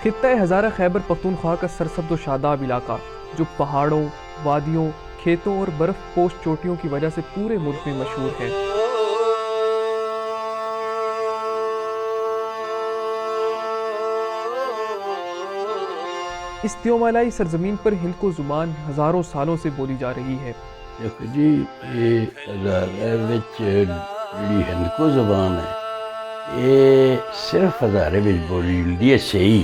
خطہ ہزارہ خیبر پختونخوا کا سرسبز و شاداب علاقہ جو پہاڑوں، وادیوں، کھیتوں اور برف پوش چوٹیوں کی وجہ سے پورے ملک میں مشہور ہے۔ اس تیومالائی سرزمین پر ہندکو زبان ہزاروں سالوں سے بولی جا رہی ہے۔ دیکھو جی، یہ ہزارے وچ جڑی ہندکو زبان ہے یہ صرف ہزارے وچ بولی ہے صحیح۔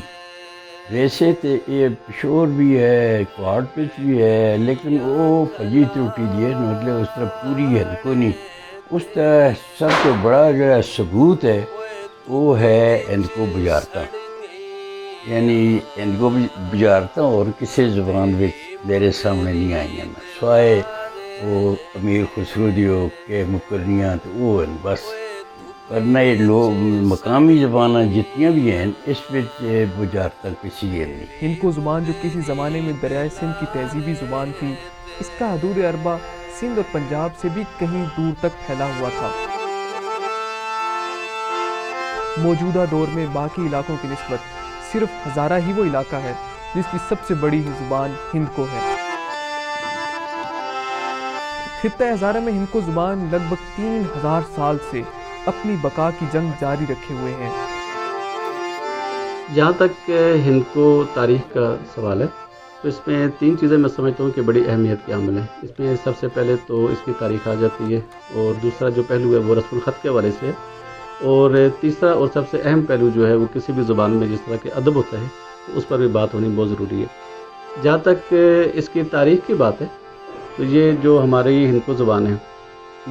ویسے تو یہ پشور بھی ہے، کوہاٹ پچ بھی ہے، لیکن وہ پجی تروٹی دی ہے، مطلب اس طرح پوری ہندکو نہیں۔ اس طرح سب سے بڑا جو ثبوت ہے وہ ہے ہندکو بجارتاں، یعنی ہندکو بجارتاں اور کسی زبان وچ میرے سامنے نہیں آئی ہیں، سوائے وہ امیر خسرو دیو کہ مکرنیاں تو وہ ہیں بس، ورنہ یہ لوگ مقامی زبانیں جتنیاں بھی ہیں اس وچ بجارتاں کسی ہے نہیں۔ ہندکو زبان جو کسی زمانے میں دریائے سندھ کی تہذیبی زبان تھی، اس کا حدود اربا سندھ اور پنجاب سے بھی کہیں دور تک پھیلا ہوا تھا۔ موجودہ دور میں باقی علاقوں کی نسبت صرف ہزارہ ہی وہ علاقہ ہے جس کی سب سے بڑی زبان ہندکو ہے۔ خطہ ہزارہ میں ہندکو زبان لگ بھگ 3000 سال سے اپنی بقا کی جنگ جاری رکھے ہوئے ہیں۔ جہاں تک ہندکو تاریخ کا سوال ہے تو اس میں 3 چیزیں میں سمجھتا ہوں کہ بڑی اہمیت کے حامل ہیں۔ اس میں سب سے پہلے تو اس کی تاریخ آ جاتی ہے، اور دوسرا جو پہلو ہے وہ رسم الخط کے حوالے سے ہے، اور تیسرا اور سب سے اہم پہلو جو ہے وہ کسی بھی زبان میں جس طرح کے ادب ہوتا ہے تو اس پر بھی بات ہونی بہت ضروری ہے۔ جہاں تک اس کی تاریخ کی بات ہے تو یہ جو ہماری ہندکو زبان ہے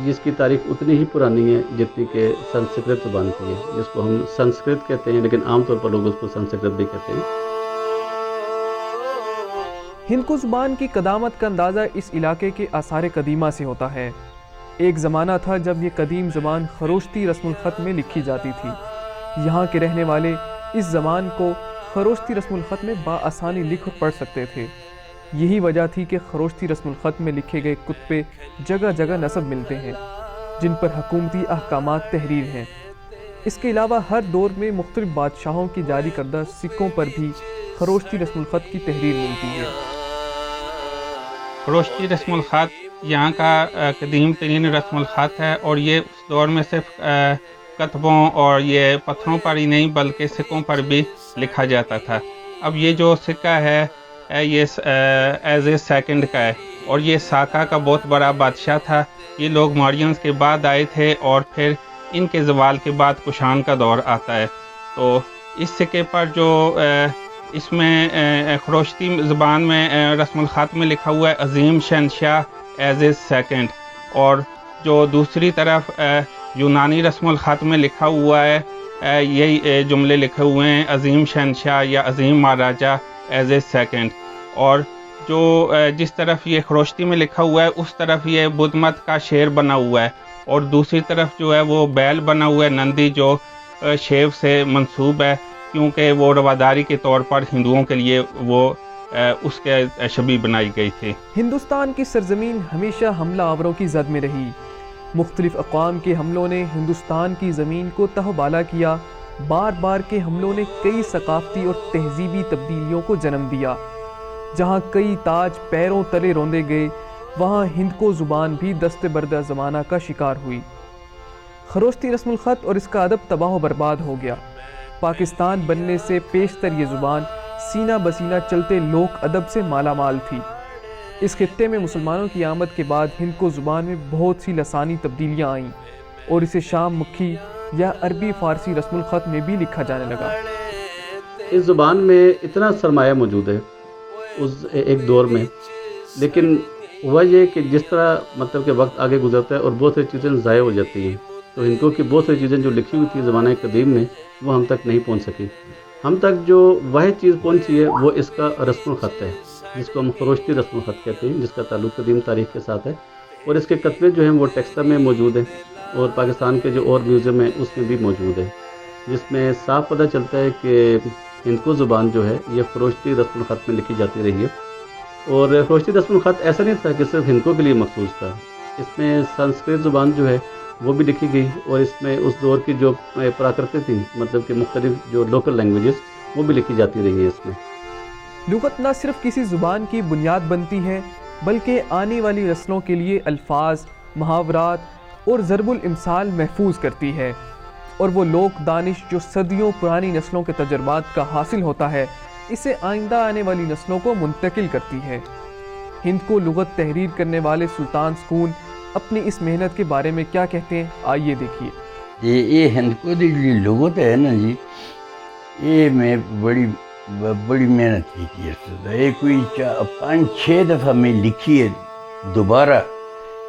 جس کی تاریخ اتنی ہی پرانی ہے جتنی کہ سنسکرت زبان کی ہے، جس کو ہم سنسکرت کہتے ہیں، لیکن عام طور پر لوگ اس کو سنسکرت بھی کہتے ہیں۔ ہندکو زبان کی قدامت کا اندازہ اس علاقے کے آثار قدیمہ سے ہوتا ہے۔ ایک زمانہ تھا جب یہ قدیم زبان خروشتی رسم الخط میں لکھی جاتی تھی۔ یہاں کے رہنے والے اس زبان کو خروشتی رسم الخط میں بآسانی لکھ اور پڑھ سکتے تھے۔ یہی وجہ تھی کہ خروشتی رسم الخط میں لکھے گئے کتبے جگہ جگہ نصب ملتے ہیں جن پر حکومتی احکامات تحریر ہیں۔ اس کے علاوہ ہر دور میں مختلف بادشاہوں کی جاری کردہ سکوں پر بھی خروشتی رسم الخط کی تحریر ملتی ہے۔ خروشتی رسم الخط یہاں کا قدیم ترین رسم الخط ہے، اور یہ اس دور میں صرف کتبوں اور یہ پتھروں پر ہی نہیں بلکہ سکوں پر بھی لکھا جاتا تھا۔ اب یہ جو سکہ ہے یہ ایز اے سیکنڈ کا ہے، اور یہ ساکا کا بہت بڑا بادشاہ تھا۔ یہ لوگ موریانز کے بعد آئے تھے، اور پھر ان کے زوال کے بعد کشان کا دور آتا ہے۔ تو اس سکے پر جو اس میں خروشتی زبان میں رسم الخط میں لکھا ہوا ہے عظیم شہنشاہ ایز اے سیکنڈ، اور جو دوسری طرف یونانی رسم الخط میں لکھا ہوا ہے یہی جملے لکھے ہوئے ہیں عظیم شہنشاہ یا عظیم مہاراجہ ایز اے سیکنڈ، اور جو جس طرف یہ خروشتی میں لکھا ہوا ہے اس طرف یہ بدھ مت کا شیر بنا ہوا ہے، اور دوسری طرف جو ہے وہ بیل بنا ہوا ہے نندی جو شیو سے منسوب ہے، کیونکہ وہ رواداری کے طور پر ہندوؤں کے لیے وہ اس کے شبیہ بنائی گئی تھی۔ ہندوستان کی سرزمین ہمیشہ حملہ آوروں کی زد میں رہی۔ مختلف اقوام کے حملوں نے ہندوستان کی زمین کو تہوبالا کیا۔ بار بار کے حملوں نے کئی ثقافتی اور تہذیبی تبدیلیوں کو جنم دیا۔ جہاں کئی تاج پیروں تلے روندے گئے، وہاں ہندکو زبان بھی دست بردہ زمانہ کا شکار ہوئی۔ خروشتی رسم الخط اور اس کا ادب تباہ و برباد ہو گیا۔ پاکستان بننے سے پیشتر یہ زبان سینہ بسینہ چلتے لوک ادب سے مالا مال تھی۔ اس خطے میں مسلمانوں کی آمد کے بعد ہندکو زبان میں بہت سی لسانی تبدیلیاں آئیں، اور اسے شام مکھی یا عربی فارسی رسم الخط میں بھی لکھا جانے لگا۔ اس زبان میں اتنا سرمایہ موجود ہے اس ایک دور میں، لیکن ہوا یہ کہ جس طرح مطلب کہ وقت آگے گزرتا ہے اور بہت سی چیزیں ضائع ہو جاتی ہیں، تو ہندکو کی بہت سی چیزیں جو لکھی ہوئی تھی زمانہ قدیم میں وہ ہم تک نہیں پہنچ سکی۔ ہم تک جو واحد چیز پہنچی ہے وہ اس کا رسم الخط ہے، جس کو ہم خروشتی رسم الخط کہتے ہیں، جس کا تعلق قدیم تاریخ کے ساتھ ہے، اور اس کے کتبے جو ہیں وہ ٹیکسٹا میں موجود ہیں، اور پاکستان کے جو اور میوزیم ہیں اس میں بھی موجود ہے، جس میں صاف پتہ چلتا ہے کہ ہندکو زبان جو ہے یہ خروشتی رسم الخط میں لکھی جاتی رہی ہے۔ اور خروشتی رسم الخط ایسا نہیں تھا کہ صرف ہندکو کے لیے مخصوص تھا، اس میں سنسکرت زبان جو ہے وہ بھی لکھی گئی، اور اس میں اس دور کی جو پراکرتیں تھیں، مطلب کہ مختلف جو لوکل لینگویجز وہ بھی لکھی جاتی رہی ہیں اس میں۔ لغت نہ صرف کسی زبان کی بنیاد بنتی ہے بلکہ آنے والی نسلوں کے لیے الفاظ، محاورات اور ضرب الامثال محفوظ کرتی ہے، اور وہ لوک دانش جو صدیوں پرانی نسلوں کے تجربات کا حاصل ہوتا ہے اسے آئندہ آنے والی نسلوں کو منتقل کرتی ہے۔ ہند کو لغت تحریر کرنے والے سلطان سکون اپنی اس محنت کے بارے میں کیا کہتے ہیں، آئیے دیکھیے۔ یہ ہند کو دی لغت ہے نا جی، یہ میں بڑی محنت کی تھی اس سے۔ یہ کوئی 5-6 دفعہ میں لکھی ہے دوبارہ،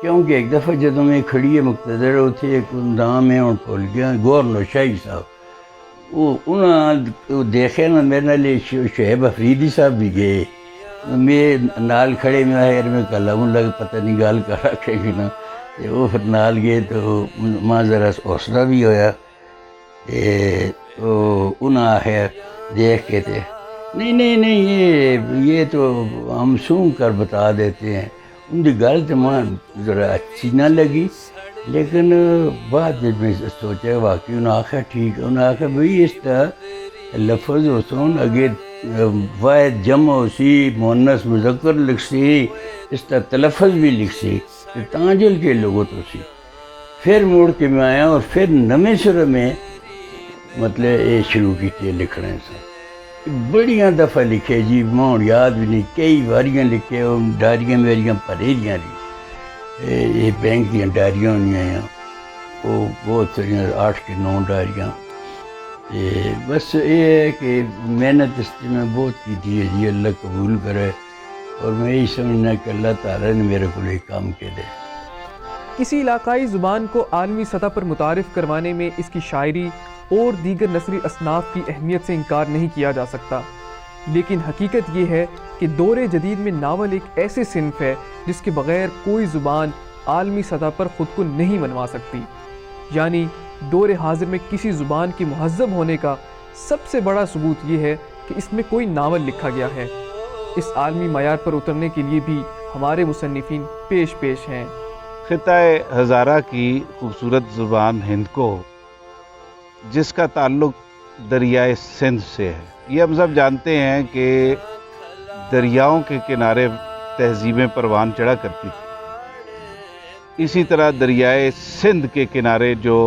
کیونکہ ایک دفعہ جدوں میں کھڑی ہے مقتدر اتنے ایک نام ہے اور بھول گیا، گورنر شاہی صاحب، وہ انہوں دیکھے نا میرے نال شعیب افریدی صاحب بھی گئے، میں نال کھڑے میں آئے میں کل لگ پتہ نہیں گال کر رکھے گی نا، وہ پھر نال گئے تو ماں ذرا حوصلہ بھی ہویا، انہوں آخیا دیکھ کے تھے نہیں یہ تو ہم سون کر بتا دیتے ہیں۔ ان کی گل تو ماں ذرا اچھی نہ لگی، لیکن بعد میں سوچا واقعی انہوں نے آخیا ٹھیک ہے، انہوں نے آخیا بھئی اس طرح لفظ ہو سون اگے واحد جمع ہو سی، مؤنث مذکر لکھ سی، اس طرح تلفظ بھی لکھ سی، تانجل کے لغت ہو سی۔ پھر موڑ کے میں آیا اور پھر نویں سرے میں مطلب یہ شروع کی لکھنے سے بڑیاں دفعہ لکھے جی، ماں یاد بھی نہیں، کئی واریاں لکھے، ڈائریاں میریاں پڑھے دیاں یہ بینک دیاں ڈائریاں ہونی ہیں، وہ بہت ساری 8 کے 9 ڈائریاں۔ بس یہ ہے کہ محنت اس میں بہت کی تھی جی، اللہ قبول کرے، اور میں یہی سمجھنا کہ اللہ تعالیٰ نے میرے کو یہ کام کے دے۔ کسی علاقائی زبان کو عالمی سطح پر متعارف کروانے میں اس کی شاعری اور دیگر نثری اصناف کی اہمیت سے انکار نہیں کیا جا سکتا، لیکن حقیقت یہ ہے کہ دور جدید میں ناول ایک ایسے صنف ہے جس کے بغیر کوئی زبان عالمی سطح پر خود کو نہیں منوا سکتی۔ یعنی دور حاضر میں کسی زبان کے مہذب ہونے کا سب سے بڑا ثبوت یہ ہے کہ اس میں کوئی ناول لکھا گیا ہے۔ اس عالمی معیار پر اترنے کے لیے بھی ہمارے مصنفین پیش ہیں۔ خطہ ہزارہ کی خوبصورت زبان ہند کو، جس کا تعلق دریائے سندھ سے ہے، یہ ہم سب جانتے ہیں کہ دریاؤں کے کنارے تہذیبیں پروان چڑھا کرتی تھی، اسی طرح دریائے سندھ کے کنارے جو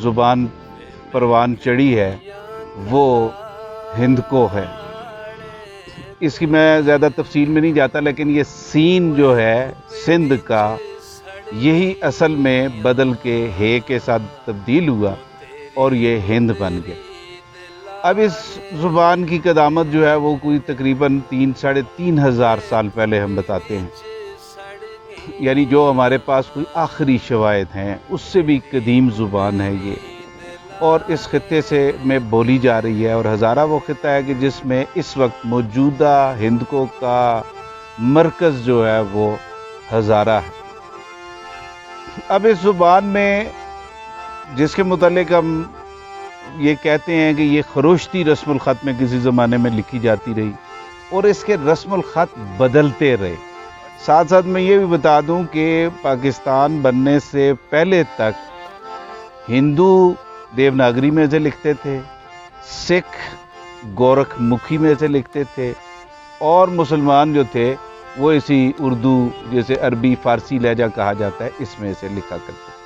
زبان پروان چڑھی ہے وہ ہند کو ہے۔ اس کی میں زیادہ تفصیل میں نہیں جاتا، لیکن یہ سین جو ہے سندھ کا، یہی اصل میں بدل کے ہے کے ساتھ تبدیل ہوا اور یہ ہند بن گیا۔ اب اس زبان کی قدامت جو ہے وہ کوئی تقریباً 3-3.5 ہزار سال پہلے ہم بتاتے ہیں، یعنی جو ہمارے پاس کوئی آخری شواہد ہیں اس سے بھی قدیم زبان ہے یہ، اور اس خطے سے میں بولی جا رہی ہے، اور ہزارہ وہ خطہ ہے کہ جس میں اس وقت موجودہ ہند کو کا مرکز جو ہے وہ ہزارہ ہے۔ اب اس زبان میں جس کے متعلق ہم یہ کہتے ہیں کہ یہ خروشتی رسم الخط میں کسی زمانے میں لکھی جاتی رہی، اور اس کے رسم الخط بدلتے رہے۔ ساتھ ساتھ میں یہ بھی بتا دوں کہ پاکستان بننے سے پہلے تک ہندو دیوناگری میں سے لکھتے تھے، سکھ گورکھ مکھی میں سے لکھتے تھے، اور مسلمان جو تھے وہ اسی اردو جیسے عربی فارسی لہجہ کہا جاتا ہے اس میں سے لکھا کرتے تھے۔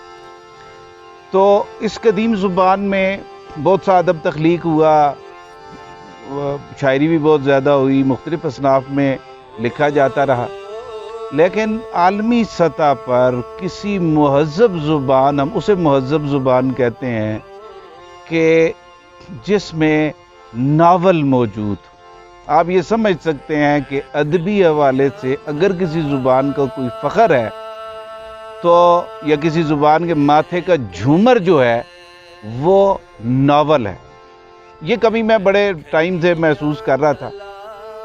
تو اس قدیم زبان میں بہت سا ادب تخلیق ہوا، شاعری بھی بہت زیادہ ہوئی، مختلف اصناف میں لکھا جاتا رہا، لیکن عالمی سطح پر کسی مہذب زبان، ہم اسے مہذب زبان کہتے ہیں کہ جس میں ناول موجود، آپ یہ سمجھ سکتے ہیں کہ ادبی حوالے سے اگر کسی زبان کا کوئی فخر ہے تو، یا کسی زبان کے ماتھے کا جھومر جو ہے وہ ناول ہے۔ یہ کبھی میں بڑے ٹائم سے محسوس کر رہا تھا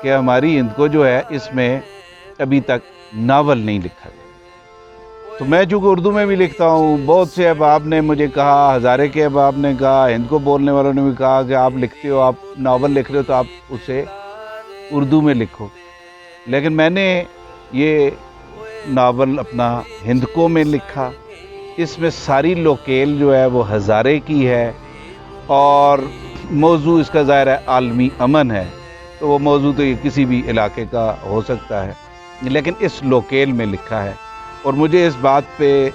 کہ ہماری ہند کو جو ہے اس میں ابھی تک ناول نہیں لکھا گیا۔ تو میں چونکہ اردو میں بھی لکھتا ہوں، بہت سے احباب نے مجھے کہا، ہزارے کے احباب نے کہا، ہند کو بولنے والوں نے بھی کہا کہ آپ لکھتے ہو، آپ ناول لکھ رہے ہو تو آپ اسے اردو میں لکھو، لیکن میں نے یہ ناول اپنا ہند کو میں لکھا۔ اس میں ساری لوکیل جو ہے وہ ہزارے کی ہے، اور موضوع اس کا ظاہر ہے عالمی امن ہے، تو وہ موضوع تو یہ کسی بھی علاقے کا ہو سکتا ہے، لیکن اس لوکیل میں لکھا ہے، اور مجھے اس بات پہ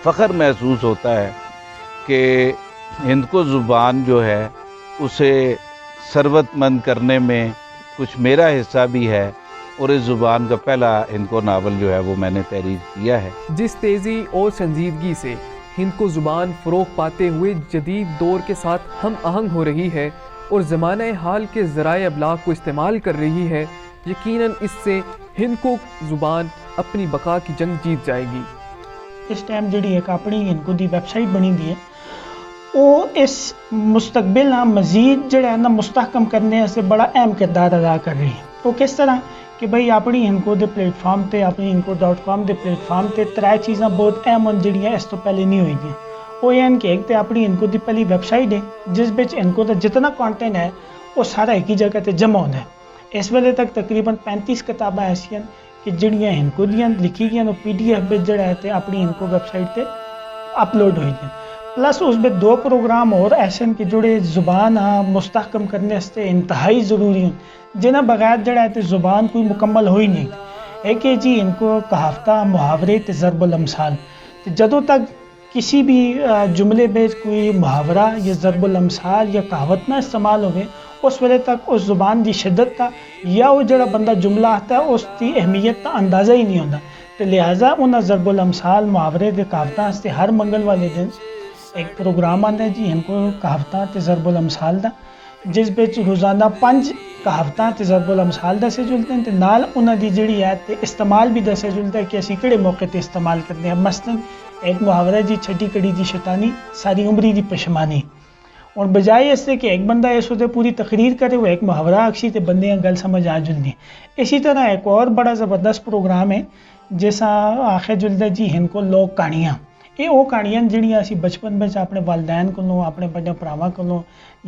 فخر محسوس ہوتا ہے کہ ہندکو زبان جو ہے اسے ثروت مند کرنے میں کچھ میرا حصہ بھی ہے، اور اس زبان کا پہلا ہندکو ناول جو ہے وہ میں نے تحریر کیا ہے۔ جس تیزی اور سنجیدگی سے ہندکو زبان فروغ پاتے ہوئے جدید دور کے ساتھ ہم آہنگ ہو رہی ہے اور زمانہ حال کے ذرائع ابلاغ کو استعمال کر رہی ہے، یقیناً اس سے ہندکو زبان اپنی بقا کی جنگ جیت جائے گی۔ اس ٹائم جڑی ایک اپنی ہندکو دی ویب سائٹ بنی دی ہے، وہ اس مستقبل مزید جڑا ہے نا مستحکم کرنے سے بڑا اہم کردار ادا کر رہی ہے۔ وہ کس طرح کہ بھئی اپنی ہندکو دے پلیٹ فارم تے، اپنی hindko.com دے پلیٹ فارم تے ترے چیزاں بہت اہم ہیں جڑیاں اس تو پہلے نہیں ہوئی ہیں۔ وہ یہ کہ ایک تے اپنی ہندکو دی پہلی ویب سائٹ ہے جس بچ ہندکو دا جتنا کانٹینٹ ہے وہ سارا ایک ہی جگہ تے جمع ہونا ہے۔ اس ویلے تک تقریباً 35 کتاباں ایسی ہیں کہ جڑیاں ہندکو دیاں لکھی گئی ہیں، PDF بچ جڑا ہے تے اپنی ہندکو ویب سائٹ تے اپلوڈ ہوئی ہیں۔ پلس اس میں 2 پروگرام اور ایسے ہیں کہ جڑے زبان مستحکم کرنے سے انتہائی ضروری ہیں، جنہیں بغیر جڑا ہے زبان کوئی مکمل ہوئی نہیں۔ ایک ہے جی ان کو کہاوتہ، محاورے تے ضرب الامثال۔ جدوں تک کسی بھی جملے میں کوئی محاورہ یا ضرب الامثال یا کہاوت نہ استعمال ہوئے، اس ویلے تک اس زبان دی شدت کا یا وہ جڑا بندہ جملہ آتا ہے اس کی اہمیت کا اندازہ ہی نہیں ہوتا۔ تو لہٰذا انہاں ضرب الامثال، محاورے دے کہاوتاں سے ہر منگل والے دن ایک پروگرام آتا ہے جی ان کو کہاوتاں تے ضرب الامثال دا، جس بچ روزانہ 5 کہاوتاں تے ضرب الامثال دسے جلتے ہیں، تے نال انہاں دی جڑی ہے تے استعمال بھی دسے جلتا ہے کہ اسی کہڑے موقع تے استعمال کرتے ہیں۔ مثلاً ایک محاورہ جی چھٹی کڑی دی شیطانی ساری عمری دی پشمانی، اور بجائے اس سے کہ ایک بندہ اس وقت پوری تقریر کرے وہ ایک محاورہ اکسی تے بندے گل سمجھ آ جلدی۔ اسی طرح ایک اور بڑا زبردست پروگرام ہے جیسا آخر جلد ہے جی ہندکو لوک کہانیاں۔ یہ وہ کہانیاں جڑیاں اسی بچپن میں اپنے والدین کو، اپنے بڑے بھراواں کو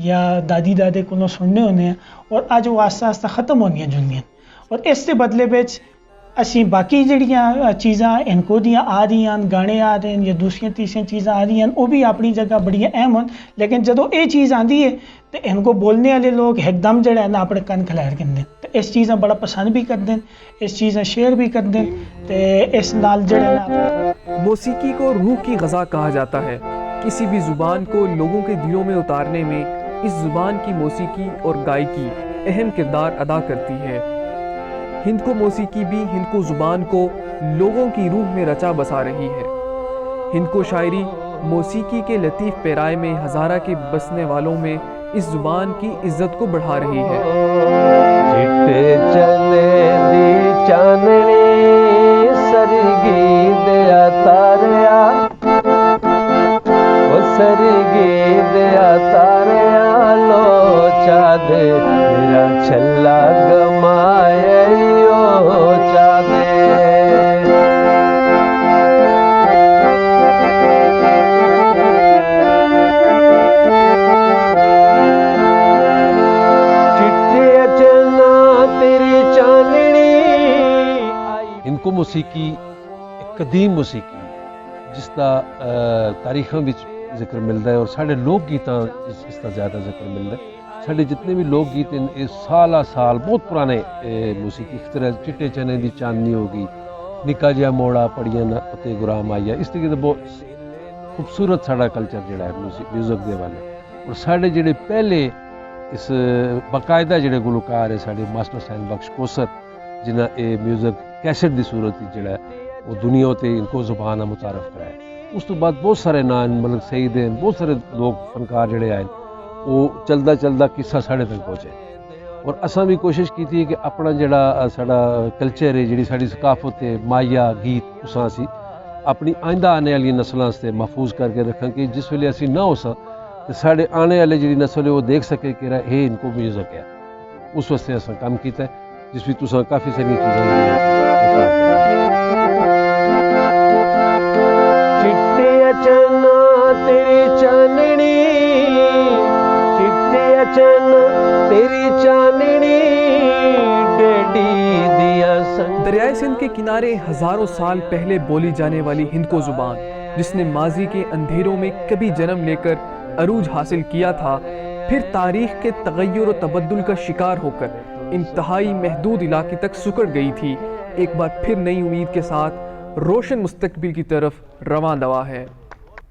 یا دادی دادے کو سننے ہونے ہیں، اور اج وہ آہستہ آہستہ ختم ہونی جلدیاں، اور اس کے بدلے بچ اسی باقی جڑیاں چیزاں ہندکو دیاں آ رہی ہیں، گانے آ رہے ہیں یا دوسری تیسری چیزاں آ رہی ہیں، وہ بھی اپنی جگہ بڑی اہم ہیں، لیکن جدوں یہ چیز آتی ہے تو ہندکو بولنے والے لوگ ایک دم جڑا ہے نا اپنے کن کھلیر کرتے ہیں، تو اس چیزاں بڑا پسند بھی کرتے ہیں، اس چیزاں شیئر بھی کرتے ہیں، تو اس نال جڑا ہے نا موسیقی کو روح کی غذا کہا جاتا ہے۔ کسی بھی زبان کو لوگوں کے دلوں میں اتارنے میں اس زبان کی موسیقی اور گائیکی اہم کردار ادا کرتی ہے۔ ہندکو موسیقی بھی ہندکو زبان کو لوگوں کی روح میں رچا بسا رہی ہے۔ ہندکو شاعری موسیقی کے لطیف پیرائے میں ہزارہ کے بسنے والوں میں اس زبان کی عزت کو بڑھا رہی ہے۔ چٹے چلے دی چاننی سرگی دیا تاریا، وہ سرگی دیا تاریا لو چادے میرا چھلا گمائے یو چادے۔ ہندکو موسیقی ایک قدیم موسیقی جس کا تاریخاں وچ ذکر ملتا ہے، اور سارے لوک گیتاں اس کا زیادہ ذکر ملتا ہے۔ سارے جتنے بھی لوک گیت ہیں یہ سالہ سال بہت پرانے موسیقی، اس طرح چٹے چنے دی چاندنی ہوگی، نکا جہا موڑا پڑیاں نہ اتے گرام آئیا، اس طریقے سے بہت خوبصورت ساڑا کلچر جڑا ہے میوزک دے والے، اور سارے جڑے پہلے اس باقاعدہ جڑے گلوکار ہے سارے ماسٹر حسین بخش کوثر جنہاں اے میوزک کیسٹ دی صورت جڑا ہے وہ دنیا تے ان کو زبان متعارف کرایا۔ اس تو بعد بہت سارے نام ملک سعید ہیں، بہت سارے لوگ فنکار جڑے آئے وہ چلدا چلدا قصہ ساڑے تک پہنچے، اور اساں بھی کوشش کی تھی کہ اپنا جڑا ساڑا کلچر ہے، جڑی ساڑی ثقافت ہے، مایا گیت اساں سی اپنی آئندہ آنے والی نسلاں سے محفوظ کر کے رکھاں کہ جس ویلے اسی نہ ہو سا تو ساڑے آنے والے جڑی نسل ہے وہ دیکھ سکے کہ یہ ان کو میوزک ہے۔ اس واسطے اساں کام کیتا ہے جس بھی تساں کافی ساری چیزاں چٹے چنا تیری چاننی، چٹے چنا تیری چاننی ڈیڈی دیا سنگ۔ دریائے سندھ کے کنارے ہزاروں سال پہلے بولی جانے والی ہندکو زبان، جس نے ماضی کے اندھیروں میں کبھی جنم لے کر عروج حاصل کیا تھا، پھر تاریخ کے تغیر و تبدل کا شکار ہو کر انتہائی محدود علاقے تک سکڑ گئی تھی، ایک بار پھر نئی امید کے ساتھ روشن مستقبل کی طرف رواں دوا ہے۔